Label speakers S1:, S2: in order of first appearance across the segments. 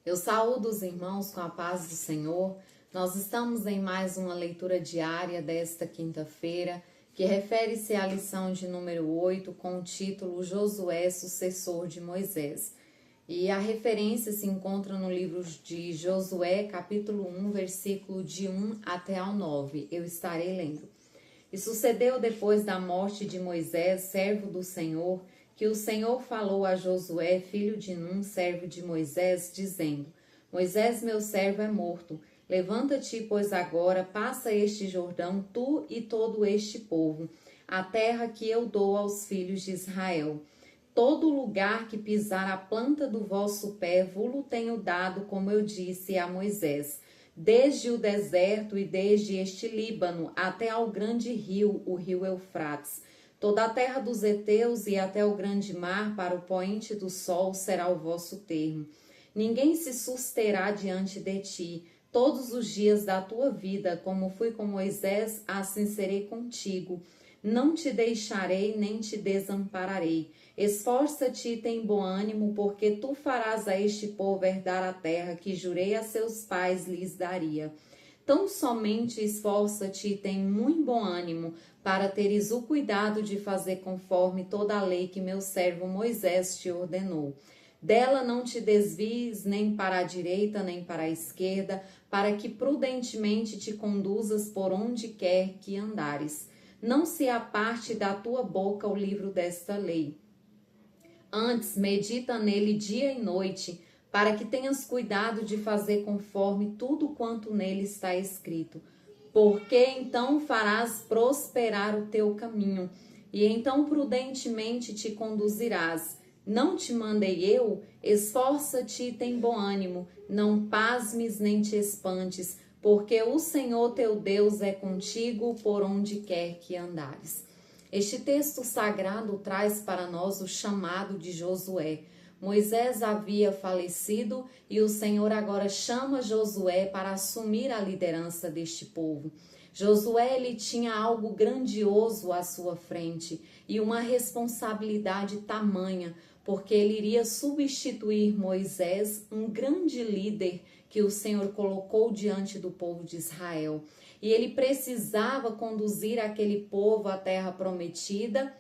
S1: Eu saúdo os irmãos com a paz do Senhor. Nós estamos em mais uma leitura diária desta quinta-feira, que refere-se à lição de número 8, com o título Josué, sucessor de Moisés. E a referência se encontra no livro de Josué, capítulo 1, versículo de 1 até ao 9. Eu estarei lendo. E sucedeu depois da morte de Moisés, servo do Senhor, que o Senhor falou a Josué, filho de Num, servo de Moisés, dizendo: Moisés, meu servo, é morto. Levanta-te, pois agora passa este Jordão, tu e todo este povo, a terra que eu dou aos filhos de Israel. Todo lugar que pisar a planta do vosso pé, vos-lo tenho dado, como eu disse a Moisés, desde o deserto e desde este Líbano até ao grande rio, o rio Eufrates. Toda a terra dos heteus e até o grande mar, para o poente do sol, será o vosso termo. Ninguém se susterá diante de ti, todos os dias da tua vida, como fui com Moisés, assim serei contigo. Não te deixarei, nem te desampararei. Esforça-te e tem bom ânimo, porque tu farás a este povo herdar a terra que jurei a seus pais lhes daria. Tão somente esforça-te e tem muito bom ânimo, para teres o cuidado de fazer conforme toda a lei que meu servo Moisés te ordenou. Dela não te desvies nem para a direita nem para a esquerda, para que prudentemente te conduzas por onde quer que andares. Não se aparte da tua boca o livro desta lei. Antes, medita nele dia e noite, para que tenhas cuidado de fazer conforme tudo quanto nele está escrito. Porque então farás prosperar o teu caminho, e então prudentemente te conduzirás. Não te mandei eu? Esforça-te e tem bom ânimo, não pasmes nem te espantes, porque o Senhor teu Deus é contigo por onde quer que andares. Este texto sagrado traz para nós o chamado de Josué. Moisés havia falecido e o Senhor agora chama Josué para assumir a liderança deste povo. Josué, ele tinha algo grandioso à sua frente e uma responsabilidade tamanha, porque ele iria substituir Moisés, um grande líder que o Senhor colocou diante do povo de Israel. E ele precisava conduzir aquele povo à terra prometida,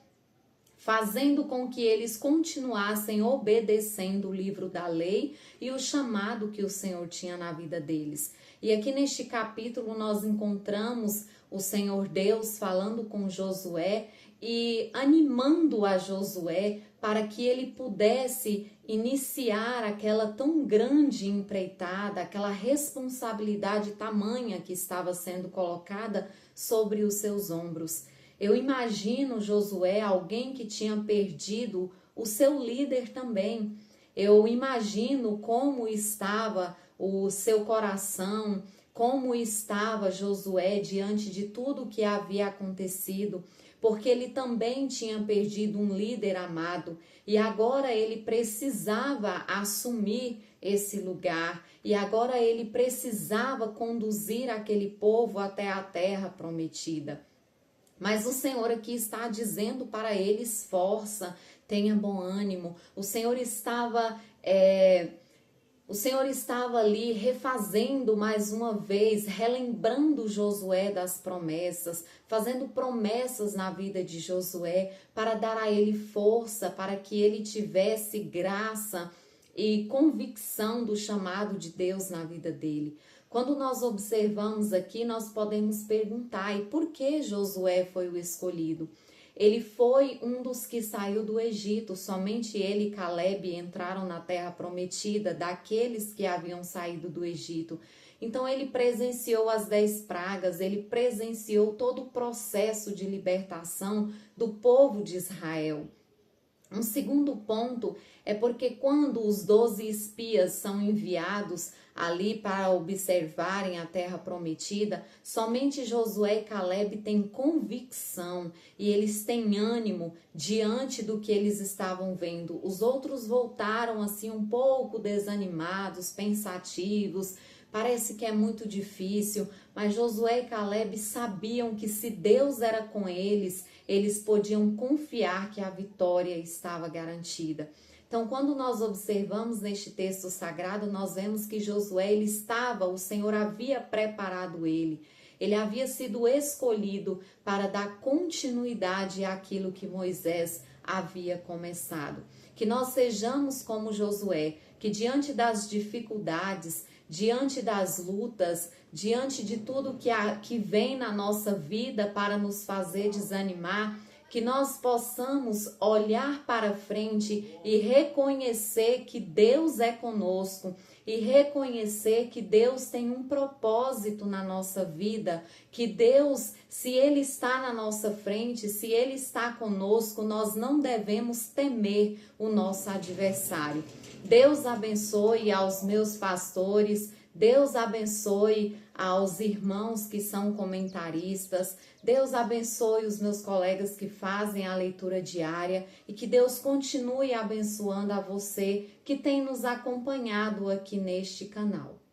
S1: fazendo com que eles continuassem obedecendo o livro da lei e o chamado que o Senhor tinha na vida deles. E aqui neste capítulo nós encontramos o Senhor Deus falando com Josué e animando a Josué para que ele pudesse iniciar aquela tão grande empreitada, aquela responsabilidade tamanha que estava sendo colocada sobre os seus ombros. Eu imagino Josué, alguém que tinha perdido o seu líder também. Eu imagino como estava o seu coração, como estava Josué diante de tudo que havia acontecido, porque ele também tinha perdido um líder amado e agora ele precisava assumir esse lugar e agora ele precisava conduzir aquele povo até a terra prometida. Mas o Senhor aqui está dizendo para ele: esforça, tenha bom ânimo. O Senhor estava ali refazendo mais uma vez, relembrando Josué das promessas, fazendo promessas na vida de Josué para dar a ele força, para que ele tivesse graça e convicção do chamado de Deus na vida dele. Quando nós observamos aqui, nós podemos perguntar: e por que Josué foi o escolhido? Ele foi um dos que saiu do Egito, somente ele e Calebe entraram na terra prometida, daqueles que haviam saído do Egito. Então ele presenciou as 10 pragas, ele presenciou todo o processo de libertação do povo de Israel. Um segundo ponto é porque quando os 12 espias são enviados ali para observarem a terra prometida, somente Josué e Calebe têm convicção e eles têm ânimo diante do que eles estavam vendo. Os outros voltaram assim um pouco desanimados, pensativos. Parece que é muito difícil, mas Josué e Calebe sabiam que se Deus era com eles, eles podiam confiar que a vitória estava garantida. Então, quando nós observamos neste texto sagrado, nós vemos que Josué, o Senhor havia preparado ele havia sido escolhido para dar continuidade àquilo que Moisés havia começado. Que nós sejamos como Josué, que diante das dificuldades, diante das lutas, diante de tudo que vem na nossa vida para nos fazer desanimar, que nós possamos olhar para frente e reconhecer que Deus é conosco e reconhecer que Deus tem um propósito na nossa vida, que Deus, se Ele está na nossa frente, se Ele está conosco, nós não devemos temer o nosso adversário. Deus abençoe aos meus pastores, Deus abençoe aos irmãos que são comentaristas, Deus abençoe os meus colegas que fazem a leitura diária e que Deus continue abençoando a você que tem nos acompanhado aqui neste canal.